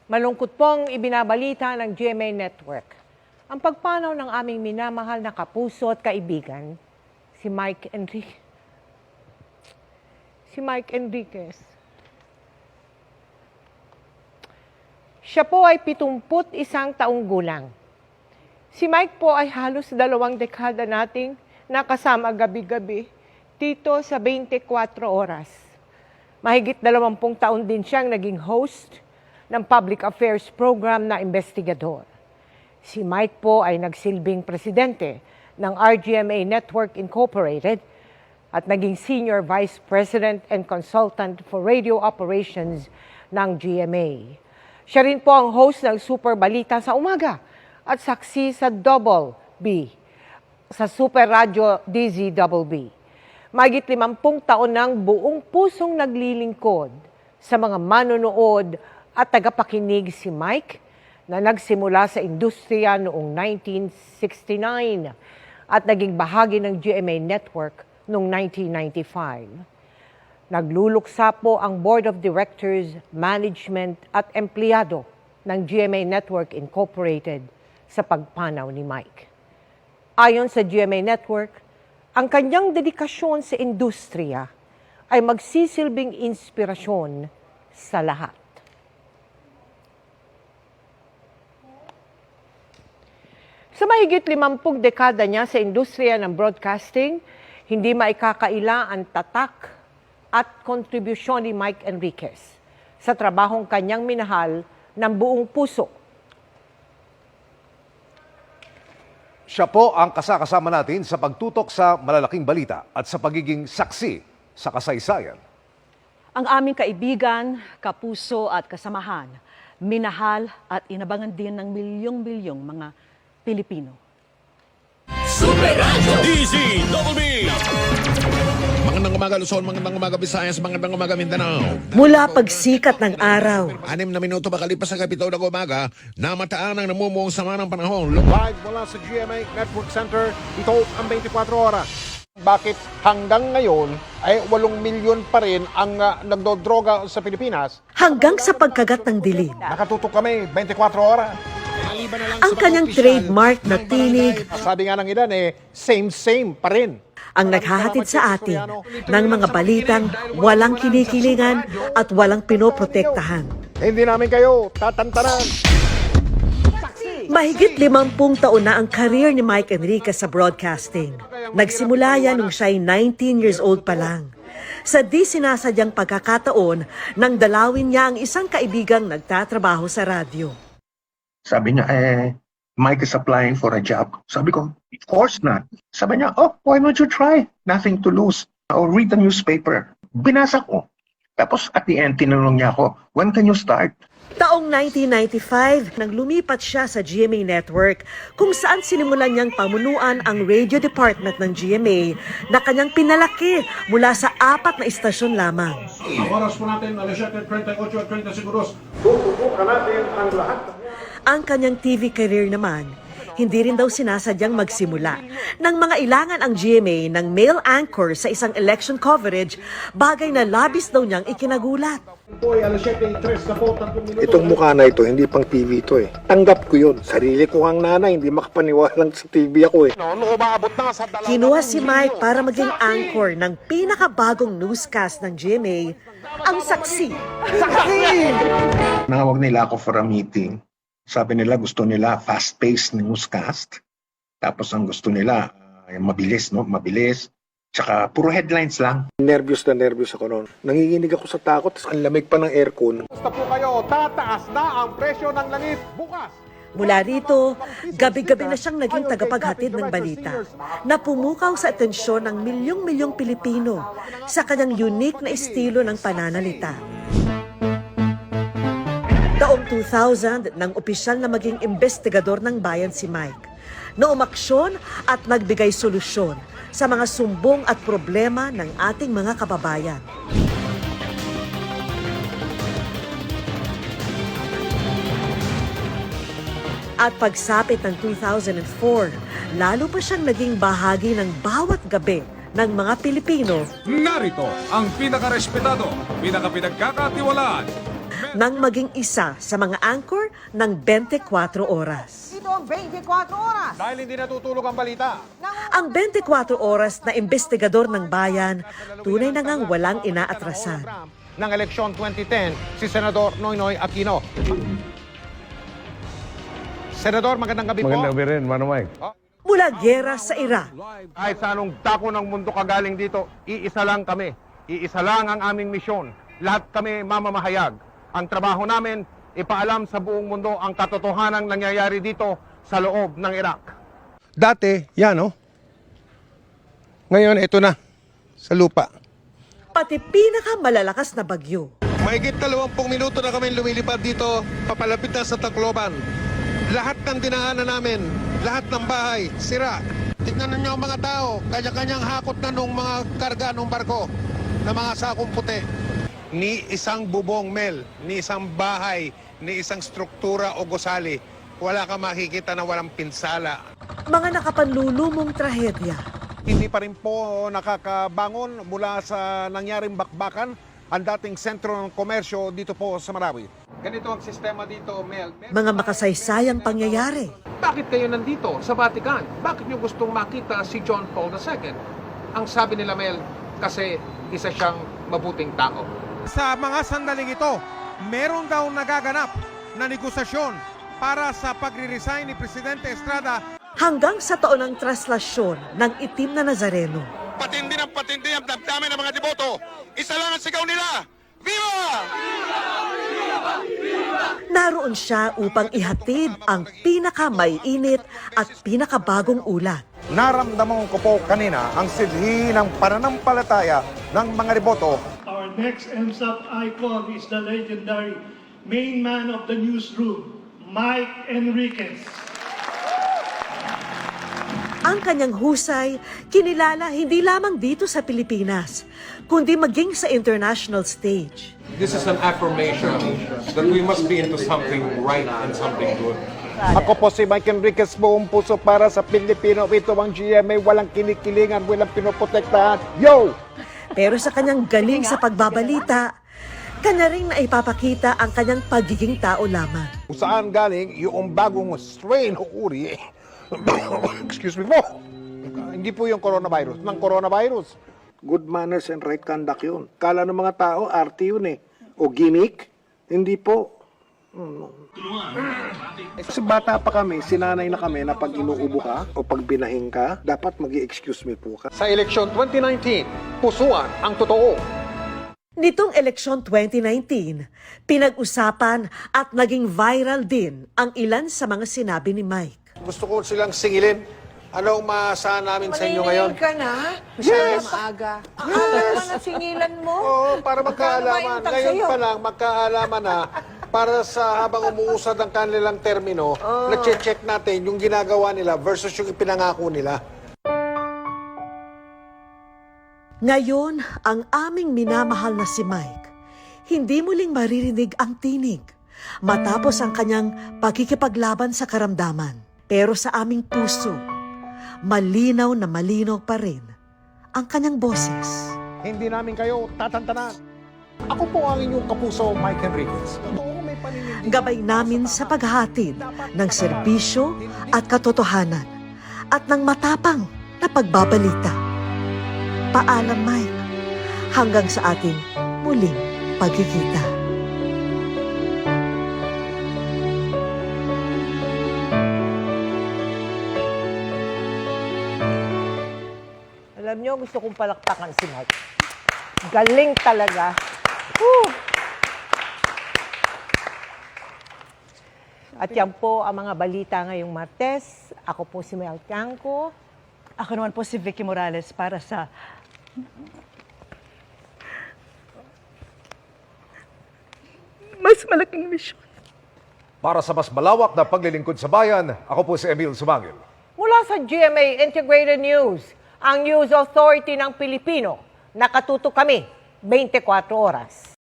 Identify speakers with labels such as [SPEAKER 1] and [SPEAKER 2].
[SPEAKER 1] Malungkot pong ibinabalita ng GMA Network ang pagpanaw ng aming minamahal na kapuso at kaibigan, si Mike Enriquez. Siya po ay 71 taong gulang. Si Mike po ay halos 2 dekada nating nakasama gabi-gabi dito sa 24 oras. Mahigit 20 taon din siyang naging host ng public affairs program na investigador. Si Mike po ay nagsilbing presidente ng RGMA Network Incorporated at naging senior vice president and consultant for radio operations ng GMA. Siya rin po ang host ng Super Balita sa umaga at saksi sa Double B, sa Super Radio DZBB. Mahigit 50 taon ng buong pusong naglilingkod sa mga manonood at tagapakinig si Mike na nagsimula sa industriya noong 1969 at naging bahagi ng GMA Network noong 1995. Nagluluksa po ang Board of Directors, Management at Empleyado ng GMA Network Incorporated sa pagpanaw ni Mike. Ayon sa GMA Network, ang kanyang dedikasyon sa industriya ay magsisilbing inspirasyon sa lahat. Sa mahigit 50 dekada niya sa industriya ng broadcasting, hindi maikakaila ang tatak at kontribusyon ni Mike Enriquez sa trabahong kanyang minahal ng buong puso.
[SPEAKER 2] Siya po ang kasama natin sa pagtutok sa malalaking balita at sa pagiging saksi sa kasaysayan.
[SPEAKER 3] Ang aming kaibigan, kapuso at kasamahan, minahal at inabangan din ng milyong-milyong mga Pilipino.
[SPEAKER 4] Super Radio DZBB.
[SPEAKER 5] Magandang umaga Luzon, magandang umaga Visayas, magandang umaga Mindanao.
[SPEAKER 6] Mula pagsikat ng araw,
[SPEAKER 5] 6 na minuto makalipas sa kapitaw ng umaga, namataan ang namumuong sama ng panahon.
[SPEAKER 7] Live mula sa GMA Network Center, ito ang 24 oras. Bakit hanggang ngayon ay 8 milyon pa rin ang nagdodroga sa Pilipinas?
[SPEAKER 6] hanggang sa pagkagat ng dilim.
[SPEAKER 7] Nakatutok kami 24 oras.
[SPEAKER 6] Ang kanyang trademark na tinig
[SPEAKER 7] Sabi nga ng ilan same pa rin.
[SPEAKER 6] ang naghahatid sa atin ng mga balitang walang kinikilingan at walang pinoprotektahan.
[SPEAKER 7] Hindi namin kayo tatantanan.
[SPEAKER 6] Mahigit 50 taon na ang career ni Mike Enriquez sa broadcasting. Nagsimula yan nung siya'y 19 years old pa lang. Sa di sinasadyang pagkakataon, nang dalawin niya ang isang kaibigang nagtatrabaho sa radyo.
[SPEAKER 8] Sabi niya, Mike is applying for a job. Sabi ko, of course not. Sabi niya, why don't you try? Nothing to lose. Or read the newspaper. Binasa ko. Tapos at the end, tinanong niya ako, when can you start?
[SPEAKER 6] Taong 1995, nang lumipat siya sa GMA Network, kung saan sinimulan niyang pamunuan ang radio department ng GMA na kanyang pinalaki mula sa 4 na istasyon lamang.
[SPEAKER 7] Ang oras po natin, 7:38 at 30 seguros. Tutubukan natin ang lahat.
[SPEAKER 6] Ang kanyang TV career naman, hindi rin daw sinasadyang magsimula. Nang mga ilangan ang GMA ng male anchor sa isang election coverage, bagay na labis daw niyang ikinagulat.
[SPEAKER 9] Itong mukha na ito, hindi pang TV ito eh. Tanggap ko yun. Sarili ko ang nanay, hindi makapaniwalang sa TV ako eh.
[SPEAKER 6] Kinuha si Mike para maging anchor ng pinakabagong newscast ng GMA, ang Saksi.
[SPEAKER 8] Nangawag nila ako for a meeting. Sabi nila gusto nila fast-paced newscast. Tapos ang gusto nila mabilis, no? Mabilis. Tsaka puro headlines lang.
[SPEAKER 9] Nervyos ako noon. Nanginginig ako sa takot, ang lamig pa ng aircon.
[SPEAKER 7] Basta po kayo, tataas na ang presyo ng langis bukas.
[SPEAKER 6] Mula rito, gabi-gabi na siyang naging tagapaghatid ng balita na pumukaw sa atensyon ng milyong-milyong Pilipino sa kanyang unique na estilo ng pananalita. Taong 2000, nang opisyal na maging investigador ng bayan si Mike, na umaksyon at nagbigay solusyon sa mga sumbong at problema ng ating mga kababayan. At pagsapit ng 2004, lalo pa siyang naging bahagi ng bawat gabi ng mga Pilipino.
[SPEAKER 4] Narito ang pinakarespetado, pinakapinagkakatiwalaan,
[SPEAKER 6] nang maging isa sa mga anchor ng 24 oras.
[SPEAKER 1] Ito ang 24 oras.
[SPEAKER 7] Dahil hindi natutulog ang balita.
[SPEAKER 6] Ang 24 oras na investigador ng bayan, tunay na ngang walang inaatrasan.
[SPEAKER 7] Ng eleksyon 2010, si Senador Noynoy Aquino. Senador, magandang gabi po.
[SPEAKER 2] Magandang gabi rin, Mano Mike.
[SPEAKER 6] Mula gera sa Iraq,
[SPEAKER 7] Kahit sa anong dako ng mundo kagaling dito, iisa lang kami. Iisa lang ang aming misyon. Lahat kami mamamahayag. Ang trabaho namin, ipaalam sa buong mundo ang katotohanang nangyayari dito sa loob ng Iraq. Dati, yan oh. Ngayon, ito na. Sa lupa.
[SPEAKER 6] pati pinakamalalakas na bagyo.
[SPEAKER 7] Mahigit 20 minuto na kami lumilipad dito, papalapit na sa Tacloban. Lahat ng dinaanan namin, lahat ng bahay, sira. Tignan ninyo ang mga tao, kanya-kanyang hakot na nung mga karga ng barko na mga sakong puti. Ni isang bubong, Mel, ni isang bahay, ni isang struktura o gusali, wala ka makikita na walang pinsala.
[SPEAKER 6] Mga nakapanlulumong trahedya.
[SPEAKER 7] Hindi pa rin po nakakabangon mula sa nangyaring bakbakan ang dating sentro ng komersyo dito po sa Marawi. Ganito ang sistema dito, Mel.
[SPEAKER 6] Mga makasaysayang pangyayari.
[SPEAKER 10] Bakit kayo nandito sa Vatican? Bakit nyo gustong makita si John Paul II? Ang sabi nila, Mel, kasi isa siyang mabuting tao.
[SPEAKER 7] Sa mga sandaling ito, meron daw nagaganap na negosasyon para sa pagre-resign ni Presidente Estrada.
[SPEAKER 6] Hanggang sa taon ng traslasyon ng itim na Nazareno.
[SPEAKER 5] Patindi ng patindi ang damdamin ng mga deboto. Isa lang ang sigaw nila. Viva!
[SPEAKER 6] Naroon siya upang ihatid ang pinakamaiinit at pinakabagong ulat.
[SPEAKER 7] Naramdaman ko po kanina ang silhi ng pananampalataya ng mga deboto.
[SPEAKER 11] Our next MSAP icon is the legendary main man of the newsroom, Mike Enriquez.
[SPEAKER 6] Ang kanyang husay, kinilala hindi lamang dito sa Pilipinas, kundi maging sa international stage.
[SPEAKER 10] This is an affirmation that we must be into something right and something good.
[SPEAKER 7] Ako po si Mike Enriquez, buong puso para sa Pilipino. Ito ang GMA, walang kinikilingan, walang pinoprotektahan. Yo!
[SPEAKER 6] Pero sa kanyang galing sa pagbabalita, kanya rin na ipapakita ang kanyang pagiging tao lamang.
[SPEAKER 7] Kung saan galing yung bagong strain o uri, excuse me po, hindi po yung coronavirus, ng coronavirus.
[SPEAKER 9] Good manners and right conduct yun. Kala ng mga tao, arte yun eh. O gimmick, hindi po. Kasi bata pa kami, sinanay na kami na pag inuubo ka o pag binahing ka, dapat mag-excuse me po ka.
[SPEAKER 7] Sa eleksyon 2019, pusuan ang totoo.
[SPEAKER 6] Nitong eleksyon 2019, pinag-usapan at naging viral din ang ilan sa mga sinabi ni Mike.
[SPEAKER 7] Gusto ko silang singilin. Anong maasahan namin sa inyo ngayon?
[SPEAKER 1] Maniningil ka na?
[SPEAKER 7] Yes!
[SPEAKER 1] Maaga. Akala na singilan mo?
[SPEAKER 7] Oo, para
[SPEAKER 1] Magkano ba
[SPEAKER 7] magkaalaman.
[SPEAKER 1] yung tag
[SPEAKER 7] Ngayon
[SPEAKER 1] sa'yo?
[SPEAKER 7] pa lang, magkaalaman na para sa habang umuusad ang kanilang termino, nag-check natin yung ginagawa nila versus yung ipinangako nila.
[SPEAKER 6] Ngayon, ang aming minamahal na si Mike, hindi muling maririnig ang tinig matapos ang kanyang pagkikipaglaban sa karamdaman. Pero sa aming puso, malinaw na malinaw pa rin ang kanyang boses.
[SPEAKER 7] Hindi namin kayo tatantanan. Ako po ang inyong kapuso, Mike Enriquez. Totoo, may paninindigan.
[SPEAKER 6] Gabay namin sa paghahatid ng serbisyo at katotohanan at ng matapang na pagbabalita. Paalam, Mike, hanggang sa ating muling pagkikita.
[SPEAKER 1] Alam niyo, gusto kong palakpakan si Mike. Galing talaga. Woo! At yan po ang mga balita ngayong Martes. Ako po si Mel Tiangco.
[SPEAKER 3] Ako naman po si Vicky Morales para sa mas malaking misyon.
[SPEAKER 2] Para sa mas malawak na paglilingkod sa bayan, ako po si Emil Sumangil.
[SPEAKER 1] Mula sa GMA Integrated News, ang News Authority ng Pilipino, nakatutok kami 24 oras.